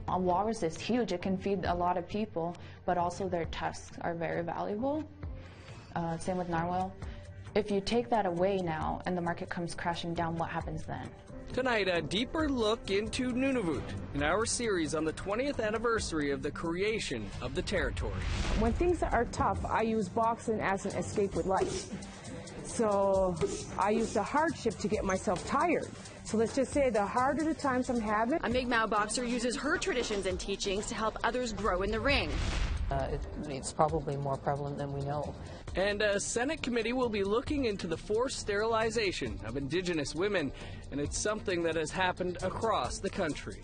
A walrus is huge. It can feed a lot of people, but also their tusks are very valuable. Same with narwhal. If you take that away now and the market comes crashing down, what happens then? Tonight, a deeper look into Nunavut in our series on the 20th anniversary of the creation of the territory. When things are tough, I use boxing as an escape with life. So I use the hardship to get myself tired. So let's just say the harder the times I'm having. A Mi'kmaq boxer uses her traditions and teachings to help others grow in the ring. It's probably more prevalent than we know. And a Senate committee will be looking into the forced sterilization of Indigenous women, and it's something that has happened across the country.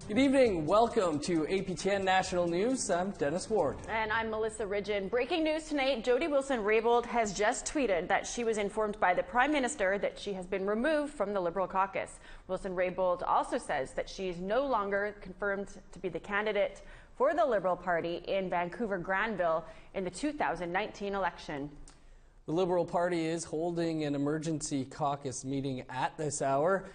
Good evening. Welcome to APTN National News. I'm Dennis Ward. And I'm Melissa Ridgen. Breaking news tonight, Jody Wilson-Raybould has just tweeted that she was informed by the Prime Minister that she has been removed from the Liberal caucus. Wilson-Raybould also says that she is no longer confirmed to be the candidate for the Liberal Party in Vancouver-Granville in the 2019 election. The Liberal Party is holding an emergency caucus meeting at this hour.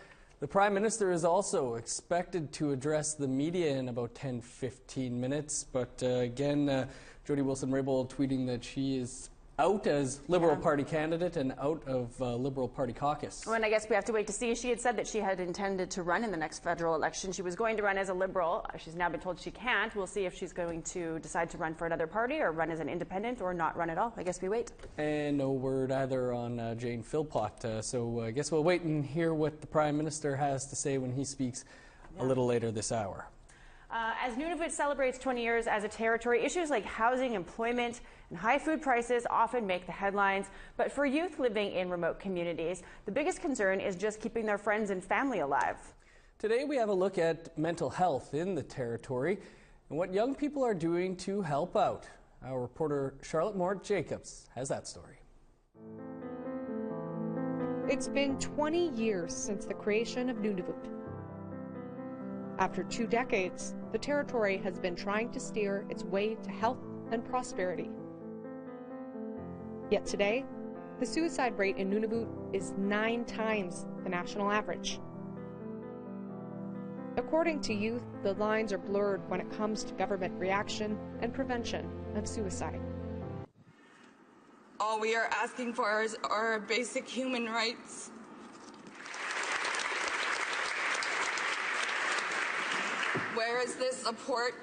The Prime Minister is also expected to address the media in about 10-15 minutes. But again, Jody Wilson-Raybould tweeting that she is out as Liberal Party candidate and out of Liberal Party caucus. Well, and I guess we have to wait to see. She had said that she had intended to run in the next federal election. She was going to run as a Liberal. She's now been told she can't. We'll see if she's going to decide to run for another party or run as an independent or not run at all. I guess we wait. And no word either on Jane Philpott. So I guess we'll wait and hear what the Prime Minister has to say when he speaks a little later this hour. As Nunavut celebrates 20 years as a territory, issues like housing, employment, and high food prices often make the headlines. But for youth living in remote communities, the biggest concern is just keeping their friends and family alive. Today we have a look at mental health in the territory and what young people are doing to help out. Our reporter Charlotte Moore-Jacobs has that story. It's been 20 years since the creation of Nunavut. After 2 decades, the territory has been trying to steer its way to health and prosperity. Yet today, the suicide rate in Nunavut is 9 times the national average. According to youth, the lines are blurred when it comes to government reaction and prevention of suicide. All we are asking for is our basic human rights. Where is this support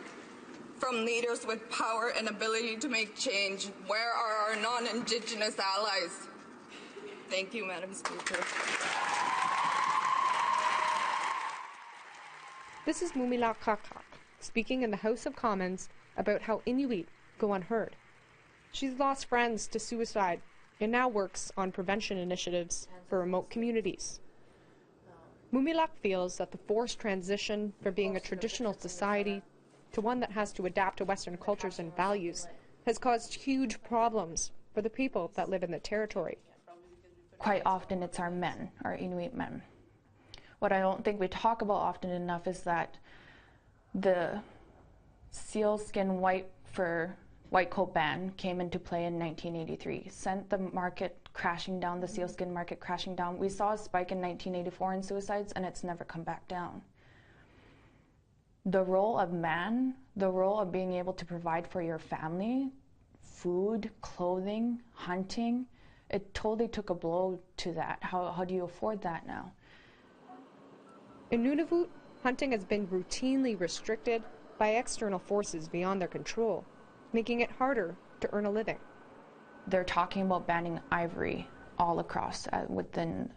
from leaders with power and ability to make change? Where are our non-Indigenous allies? Thank you, Madam Speaker. This is Mumila Kakak speaking in the House of Commons about how Inuit go unheard. She's lost friends to suicide and now works on prevention initiatives for remote communities. Mumilak feels that the forced transition from being a traditional society to one that has to adapt to Western cultures and values has caused huge problems for the people that live in the territory. Quite often it's our men, our Inuit men. What I don't think we talk about often enough is that the sealskin white coat ban came into play in 1983, sent the market crashing down, the sealskin market crashing down. We saw a spike in 1984 in suicides, and it's never come back down. The role of man, the role of being able to provide for your family, food, clothing, hunting, it totally took a blow to that. How do you afford that now? In Nunavut, hunting has been routinely restricted by external forces beyond their control, making it harder to earn a living. They're talking about banning ivory all across within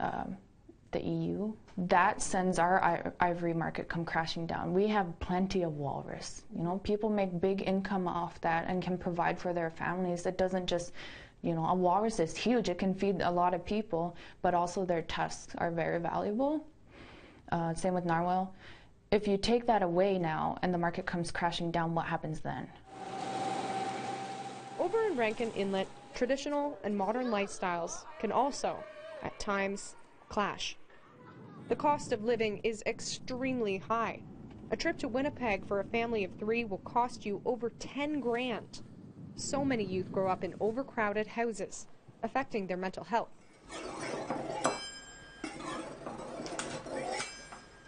the EU. That sends our ivory market come crashing down. We have plenty of walrus. You know, people make big income off that and can provide for their families. It doesn't just, you know, a walrus is huge. It can feed a lot of people, but also their tusks are very valuable. Same with narwhal. If you take that away now and the market comes crashing down, what happens then? Over in Rankin Inlet, traditional and modern lifestyles can also, at times, clash. The cost of living is extremely high. A trip to Winnipeg for a family of 3 will cost you over 10 grand. So many youth grow up in overcrowded houses, affecting their mental health.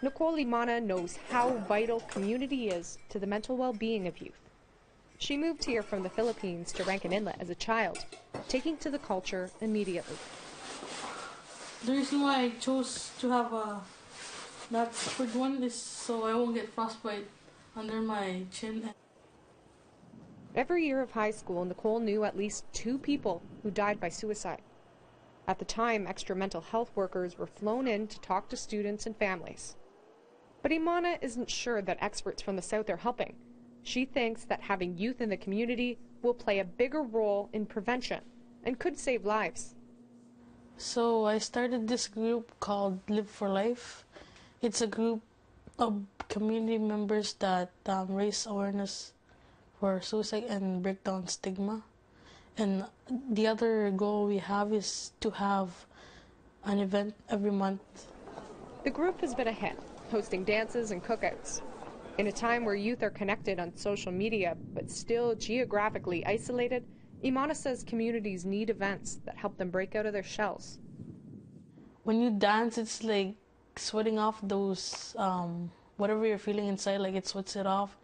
Nicole Imana knows how vital community is to the mental well-being of youth. She moved here from the Philippines to Rankin Inlet as a child, taking to the culture immediately. The reason why I chose to have that squid one is so I won't get frostbite under my chin. Every year of high school, Nicole knew at least 2 people who died by suicide. At the time, extra mental health workers were flown in to talk to students and families. But Imana isn't sure that experts from the South are helping. She thinks that having youth in the community will play a bigger role in prevention and could save lives. So I started this group called Live for Life. It's a group of community members that raise awareness for suicide and break down stigma. And the other goal we have is to have an event every month. The group has been a hit, hosting dances and cookouts. In a time where youth are connected on social media but still geographically isolated, Imana says communities need events that help them break out of their shells. When you dance, it's like sweating off those, whatever you're feeling inside, like it sweats it off.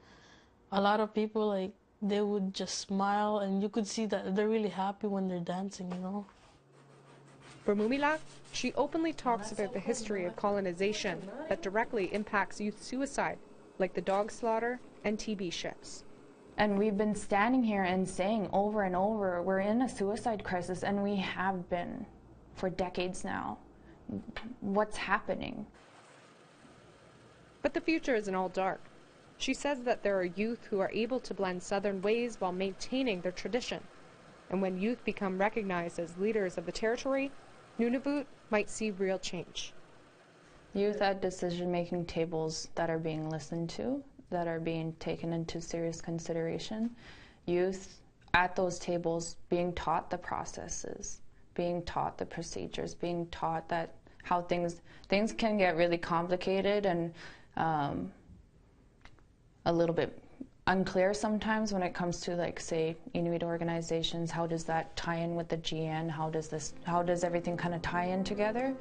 A lot of people, like, they would just smile and you could see that they're really happy when they're dancing, you know. For Mumila, she openly talks about the history of colonization that directly impacts youth suicide, like the dog slaughter and TB ships. And we've been standing here and saying over and over, we're in a suicide crisis, and we have been for decades now. What's happening? But the future isn't all dark. She says that there are youth who are able to blend Southern ways while maintaining their tradition. And when youth become recognized as leaders of the territory, Nunavut might see real change. Youth at decision-making tables that are being listened to, that are being taken into serious consideration. Youth at those tables being taught the processes, being taught the procedures, being taught that how things can get really complicated and a little bit unclear sometimes when it comes to, like, say, Inuit organizations. How does that tie in with the GN? How does everything kind of tie in together?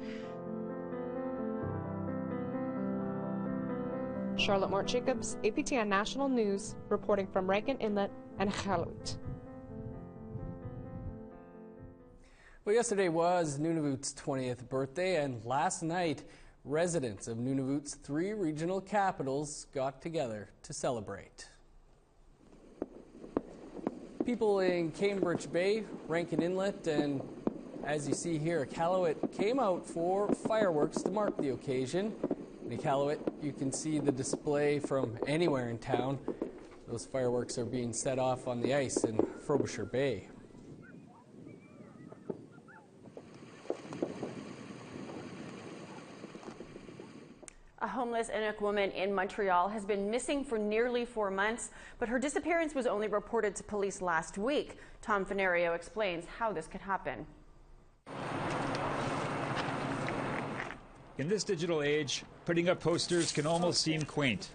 Charlotte Mort-Jacobs, APTN National News, reporting from Rankin Inlet and Nunavut. Well, yesterday was Nunavut's 20th birthday, and last night, residents of Nunavut's 3 regional capitals got together to celebrate. People in Cambridge Bay, Rankin Inlet, and as you see here, Iqaluit came out for fireworks to mark the occasion. In Iqaluit, you can see the display from anywhere in town. Those fireworks are being set off on the ice in Frobisher Bay. A homeless Inuk woman in Montreal has been missing for nearly 4 months, but her disappearance was only reported to police last week. Tom Fenario explains how this could happen. In this digital age, putting up posters can almost seem quaint.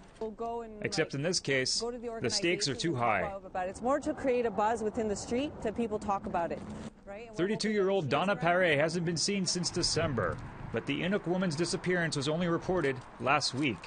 Except in this case, the stakes are too high. It's more to create a buzz within the street to people talk about it. 32-year-old Donna Paré hasn't been seen since December, but the Inuk woman's disappearance was only reported last week.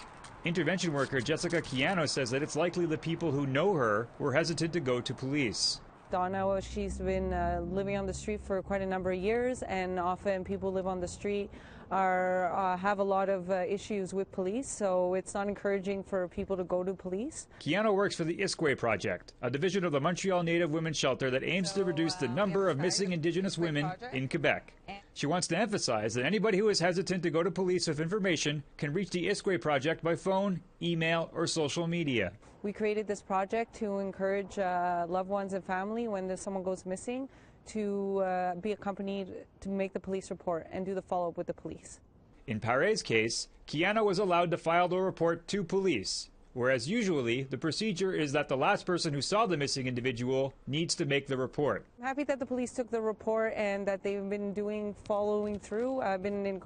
Intervention worker Jessica Kiano says that it's likely the people who know her were hesitant to go to police. Donna, she's been living on the street for quite a number of years, and often people who live on the street have a lot of issues with police, so it's not encouraging for people to go to police. Kiano works for the Iskwe Project, a division of the Montreal Native Women's Shelter that aims to reduce the number of missing Indigenous women in Quebec. She wants to emphasize that anybody who is hesitant to go to police with information can reach the Iskwe Project by phone, email, or social media. We created this project to encourage loved ones and family when someone goes missing to be accompanied to make the police report and do the follow-up with the police. In Paré's case, Kiano was allowed to file the report to police, whereas usually the procedure is that the last person who saw the missing individual needs to make the report. I'm happy that the police took the report and that they've been following through. I've been in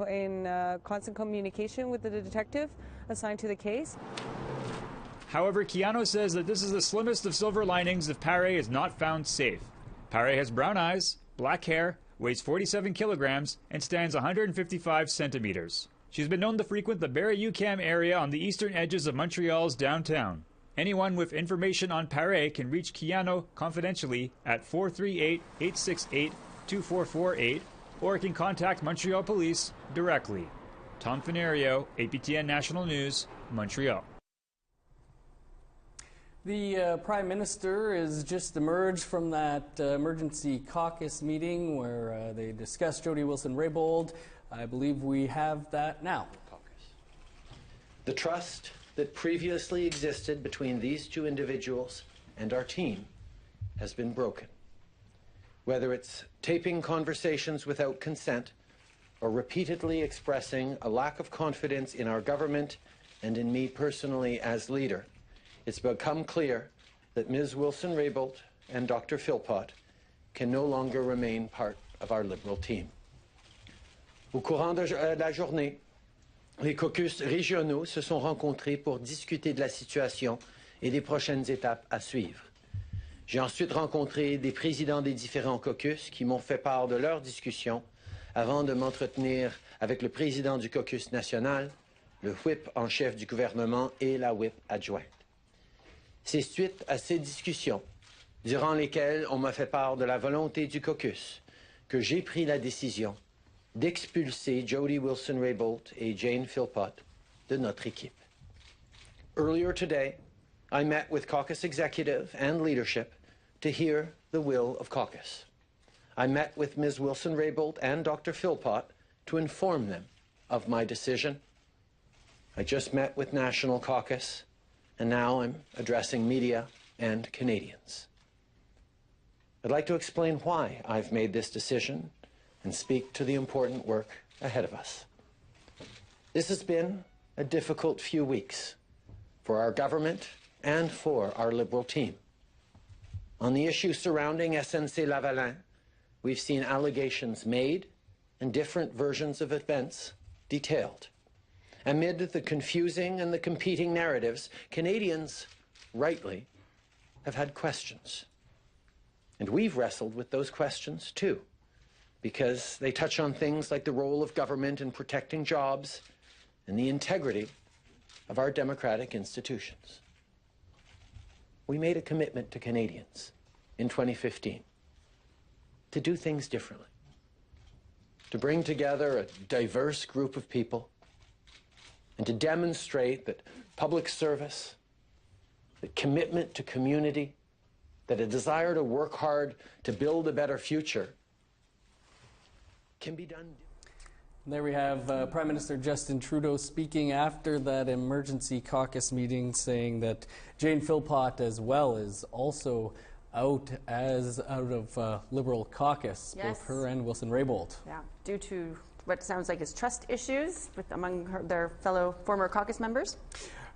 constant communication with the detective assigned to the case. However, Keano says that this is the slimmest of silver linings if Pare is not found safe. Pare has brown eyes, black hair, weighs 47 kilograms, and stands 155 centimeters. She's been known to frequent the Barrie-UQAM area on the eastern edges of Montreal's downtown. Anyone with information on Pare can reach Keano confidentially at 438-868-2448 or can contact Montreal Police directly. Tom Fenario, APTN National News, Montreal. The Prime Minister has just emerged from that emergency caucus meeting where they discussed Jody Wilson-Raybould. I believe we have that now. The trust that previously existed between these two individuals and our team has been broken. Whether it's taping conversations without consent or repeatedly expressing a lack of confidence in our government and in me personally as leader, it's become clear that Ms. Wilson-Raybould and Dr. Philpott can no longer remain part of our Liberal team. Au courant de la journée, les caucus régionaux se sont rencontrés pour discuter de la situation et des prochaines étapes à suivre. J'ai ensuite rencontré des présidents des différents caucus qui m'ont fait part de leurs discussions avant de m'entretenir avec le président du caucus national, le whip en chef du gouvernement et la whip adjointe. C'est suite à ces discussions, durant lesquelles on m'a fait part de la volonté du caucus, que j'ai pris la décision d'expulser Jody Wilson-Raybould et Jane Philpott de notre équipe. Earlier today, I met with caucus executive and leadership to hear the will of caucus. I met with Ms. Wilson-Raybould and Dr. Philpott to inform them of my decision. I just met with National Caucus, and now I'm addressing media and Canadians. I'd like to explain why I've made this decision and speak to the important work ahead of us. This has been a difficult few weeks for our government and for our Liberal team. On the issue surrounding SNC-Lavalin, we've seen allegations made and different versions of events detailed. Amid the confusing and the competing narratives, Canadians, rightly, have had questions. And we've wrestled with those questions too, because they touch on things like the role of government in protecting jobs and the integrity of our democratic institutions. We made a commitment to Canadians in 2015 to do things differently, to bring together a diverse group of people, and to demonstrate that public service, that commitment to community, that a desire to work hard to build a better future can be done. There we have Prime Minister Justin Trudeau speaking after that emergency caucus meeting, saying that Jane Philpott as well is also out of Liberal caucus, yes. both her and Wilson-Raybould. Yeah, due to what sounds like is trust issues among their fellow former caucus members.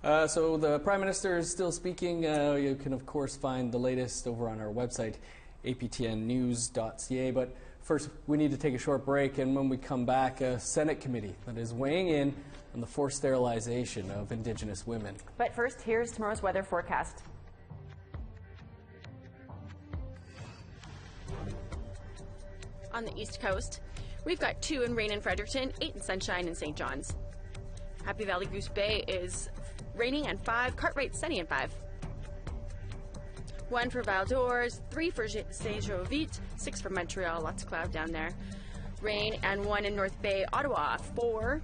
So the Prime Minister is still speaking. You can, of course, find the latest over on our website, aptnnews.ca. But first, we need to take a short break, and when we come back, a Senate committee that is weighing in on the forced sterilization of Indigenous women. But first, here's tomorrow's weather forecast. On the East Coast, we've got 2 in rain in Fredericton, 8 in sunshine in St. John's. Happy Valley Goose Bay is raining and 5, Cartwright sunny and 5. 1 for Val d'Ors, 3 for Saint-Jovite, 6 for Montreal, lots of cloud down there. Rain and 1 in North Bay, Ottawa, 4.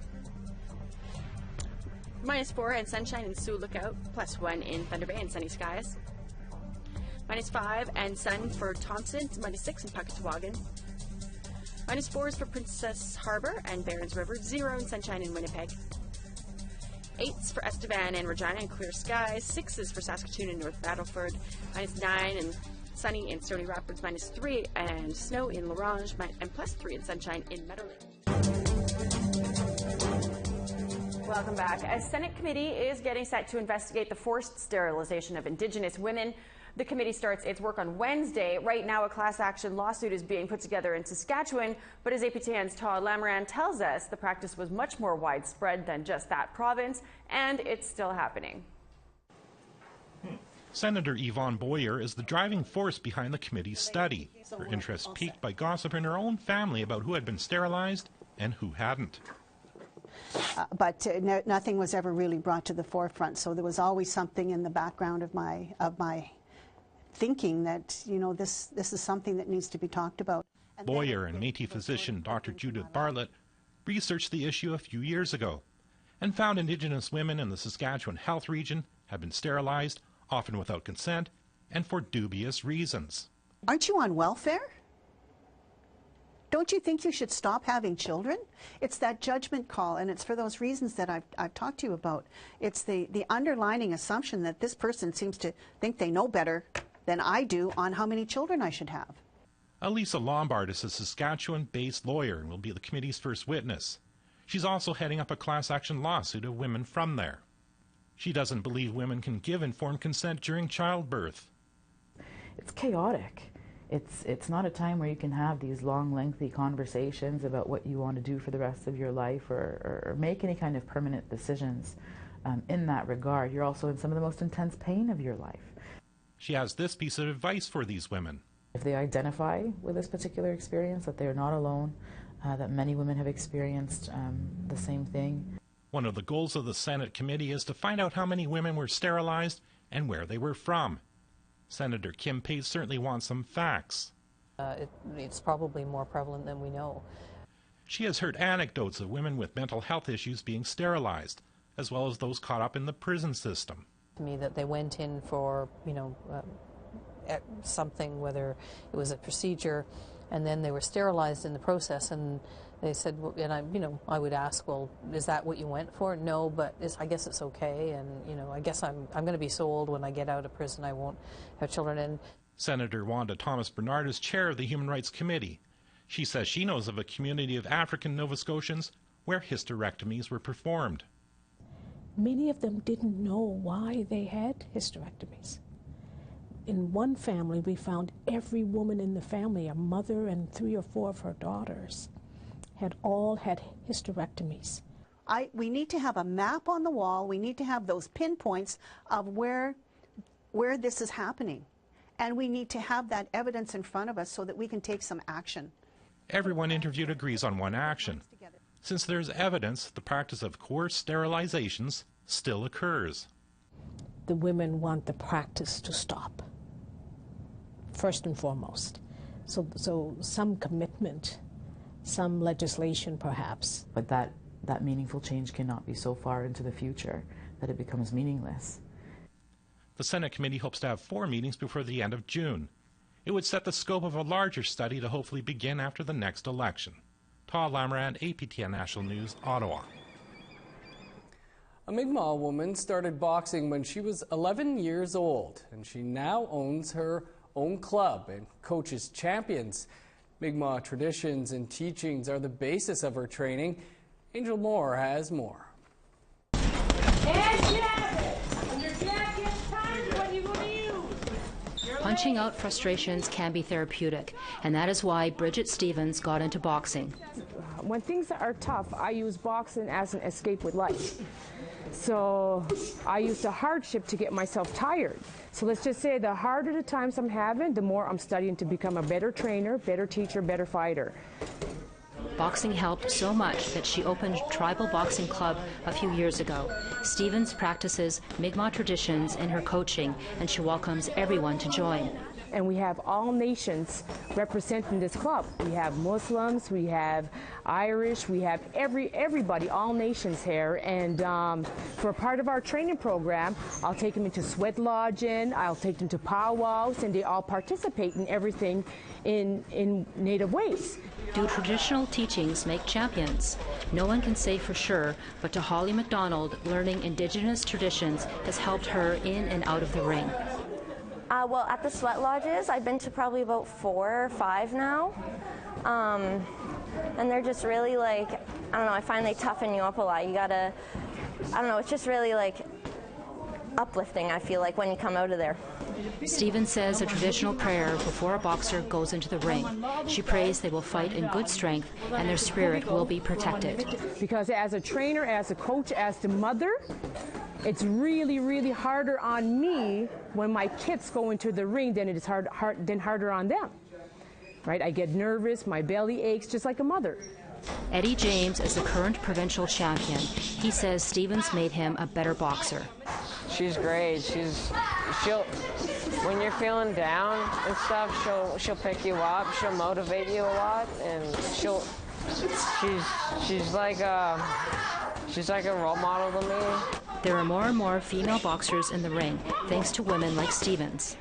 -4 and sunshine in Sioux Lookout, +1 in Thunder Bay and sunny skies. -5 and sun for Thompson, -6 in Puckatawagan. -4 for Princess Harbour and Barons River, 0 in sunshine in Winnipeg. 8s for Estevan and Regina and clear skies. 6s for Saskatoon and North Battleford. -9 and sunny in Stony Rapids. -3 and snow in L'Orange. And +3 in sunshine in Meadowlands. Welcome back. A Senate committee is getting set to investigate the forced sterilization of Indigenous women. The committee starts its work on Wednesday. Right now, a class action lawsuit is being put together in Saskatchewan, but as APTN's Todd Lamoran tells us, the practice was much more widespread than just that province, and it's still happening. Senator Yvonne Boyer is the driving force behind the committee's study, her interest piqued by gossip in her own family about who had been sterilized and who hadn't. But nothing was ever really brought to the forefront, so there was always something in the background of my thinking that, you know, this is something that needs to be talked about. Boyer and Métis physician Dr. Judith Bartlett researched the issue a few years ago and found Indigenous women in the Saskatchewan Health Region had been sterilized, often without consent, and for dubious reasons. Aren't you on welfare? Don't you think you should stop having children? It's that judgment call, and it's for those reasons that I've talked to you about. It's the underlining assumption that this person seems to think they know better than I do on how many children I should have. Elisa Lombard is a Saskatchewan-based lawyer and will be the committee's first witness. She's also heading up a class action lawsuit of women from there. She doesn't believe women can give informed consent during childbirth. It's chaotic. It's not a time where you can have these long, lengthy conversations about what you want to do for the rest of your life or make any kind of permanent decisions in that regard. You're also in some of the most intense pain of your life. She has this piece of advice for these women. If they identify with this particular experience, that they're not alone, that many women have experienced the same thing. One of the goals of the Senate committee is to find out how many women were sterilized and where they were from. Senator Kim Pate certainly wants some facts. It's probably more prevalent than we know. She has heard anecdotes of women with mental health issues being sterilized, as well as those caught up in the prison system. To me, that they went in for, something, whether it was a procedure, and then they were sterilized in the process, and they said, and I would ask, well, is that what you went for? No, but I guess it's okay, and I guess I'm going to be so old when I get out of prison I won't have children. And Senator Wanda Thomas Bernard is chair of the Human Rights Committee. She says she knows of a community of African Nova Scotians where hysterectomies were performed. Many of them didn't know why they had hysterectomies. In one family, we found every woman in the family, a mother and 3 or 4 of her daughters, had all had hysterectomies. We need to have a map on the wall. We need to have those pinpoints of where this is happening. And we need to have that evidence in front of us so that we can take some action. Everyone interviewed agrees on one action. Since there's evidence, the practice of coerced sterilizations still occurs. The women want the practice to stop, first and foremost. So some commitment, some legislation perhaps. But that meaningful change cannot be so far into the future that it becomes meaningless. The Senate committee hopes to have 4 meetings before the end of June. It would set the scope of a larger study to hopefully begin after the next election. Todd Lamrand, APTN National News, Ottawa. A Mi'kmaq woman started boxing when she was 11 years old, and she now owns her own club and coaches champions. Mi'kmaq traditions and teachings are the basis of her training. Angel Moore has more. Punching out frustrations can be therapeutic, and that is why Bridget Stevens got into boxing. When things are tough, I use boxing as an escape with life. So I use the hardship to get myself tired. So let's just say the harder the times I'm having, the more I'm studying to become a better trainer, better teacher, better fighter. Boxing helped so much that she opened Tribal Boxing Club a few years ago. Stevens practices Mi'kmaq traditions in her coaching, and she welcomes everyone to join. And we have all nations representing this club. We have Muslims, we have Irish, we have everybody, all nations here. And for part of our training program, I'll take them into sweat lodging, I'll take them to powwows, and they all participate in everything in native ways. Do traditional teachings make champions? No one can say for sure, but to Holly McDonald, learning Indigenous traditions has helped her in and out of the ring. Well, at the sweat lodges, I've been to probably about 4 or 5 now. And they're just really like, I don't know, I find they toughen you up a lot. You gotta, I don't know, it's just really like uplifting, I feel like, when you come out of there. Stevens says a traditional prayer before a boxer goes into the ring. She prays they will fight in good strength and their spirit will be protected. Because as a trainer, as a coach, as the mother, It's really, really harder on me when my kids go into the ring than it is harder on them. Right? I get nervous, my belly aches, just like a mother. Eddie James is the current provincial champion. He says Stevens made him a better boxer. She's great. She'll when you're feeling down and stuff, she'll pick you up. She'll motivate you a lot, and she's like a role model to me. There are more and more female boxers in the ring, thanks to women like Stevens.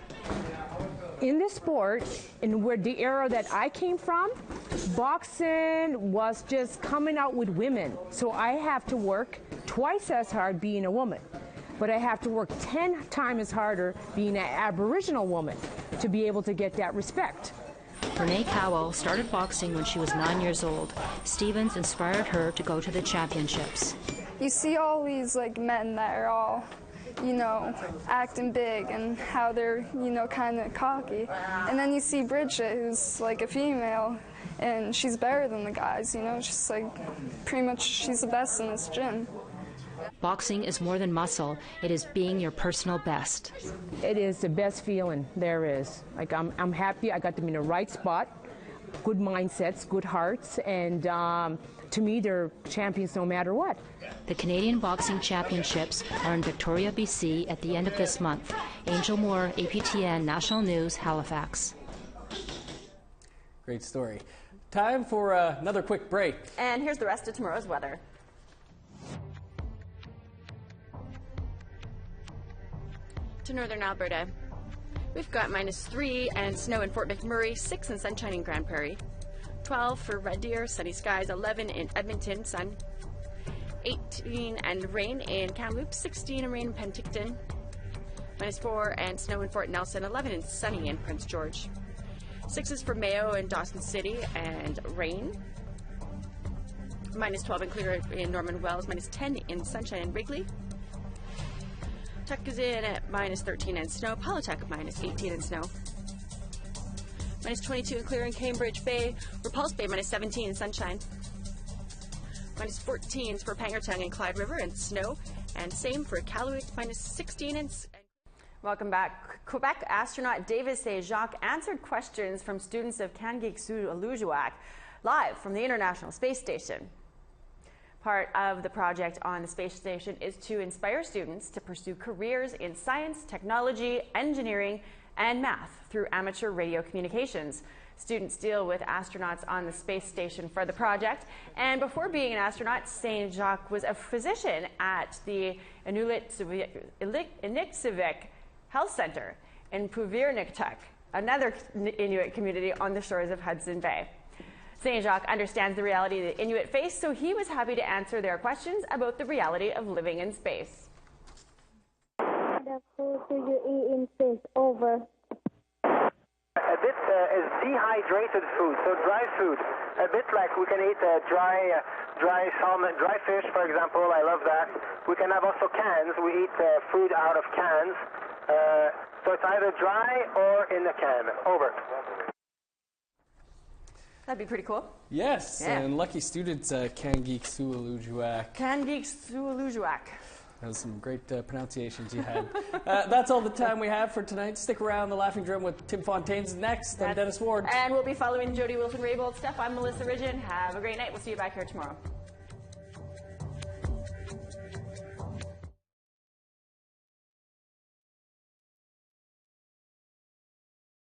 In the sport, in where the era that I came from, boxing was just coming out with women. So I have to work twice as hard being a woman, but I have to work 10 times as harder being an Aboriginal woman to be able to get that respect. Renee Cowell started boxing when she was 9 years old. Stevens inspired her to go to the championships. You see all these men that are all, acting big and how they're, kind of cocky. And then you see Bridget, who's a female, and she's better than the guys, just pretty much she's the best in this gym. Boxing is more than muscle. It is being your personal best. It is the best feeling there is. I'm happy I got them in the right spot, good mindsets, good hearts, and to me, they're champions no matter what. The Canadian Boxing Championships are in Victoria, BC at the end of this month. Angel Moore, APTN National News, Halifax. Great story. Time for another quick break. And here's the rest of tomorrow's weather. To northern Alberta, we've got -3 and snow in Fort McMurray, 6 and sunshine in Grand Prairie, 12 for Red Deer, sunny skies, 11 in Edmonton, sun, 18 and rain in Kamloops, 16 and rain in Penticton, -4 and snow in Fort Nelson, 11 and sunny in Prince George, 6 for Mayo and Dawson City and rain, -12 and clear in Norman Wells, -10 in sunshine in Wrigley, Tuck is in at -13 and snow, Palatec -18 and snow, -22 and clear in Cambridge Bay, Repulse Bay -17 and sunshine, -14 for Pangertung and Clyde River and snow, and same for Iqaluit, -16 and... Welcome back. Quebec astronaut David Saint-Jacques answered questions from students of Kangiqsualujjuaq live from the International Space Station. Part of the project on the space station is to inspire students to pursue careers in science, technology, engineering, and math through amateur radio communications. Students deal with astronauts on the space station for the project, and before being an astronaut, Saint-Jacques was a physician at the Inuksivik Health Center in Puvirnuktuk, another Inuit community on the shores of Hudson Bay. Saint-Jacques understands the reality that Inuit face, so he was happy to answer their questions about the reality of living in space. The food do you eat in space? Over. A bit is dehydrated food, so dry food. A bit like we can eat dry salmon, dry fish, for example. I love that. We can have also cans. We eat food out of cans. So it's either dry or in a can. Over. That'd be pretty cool. Yes, Yeah. and lucky students at Kangiqsualujjuaq. Kangiqsualujjuaq. That was some great pronunciations you had. That's all the time we have for tonight. Stick around. The Laughing Drum with Tim Fontaine's next. I'm Dennis Ward. And we'll be following Jody Wilson-Raybold's stuff. I'm Melissa Ridgen. Have a great night. We'll see you back here tomorrow.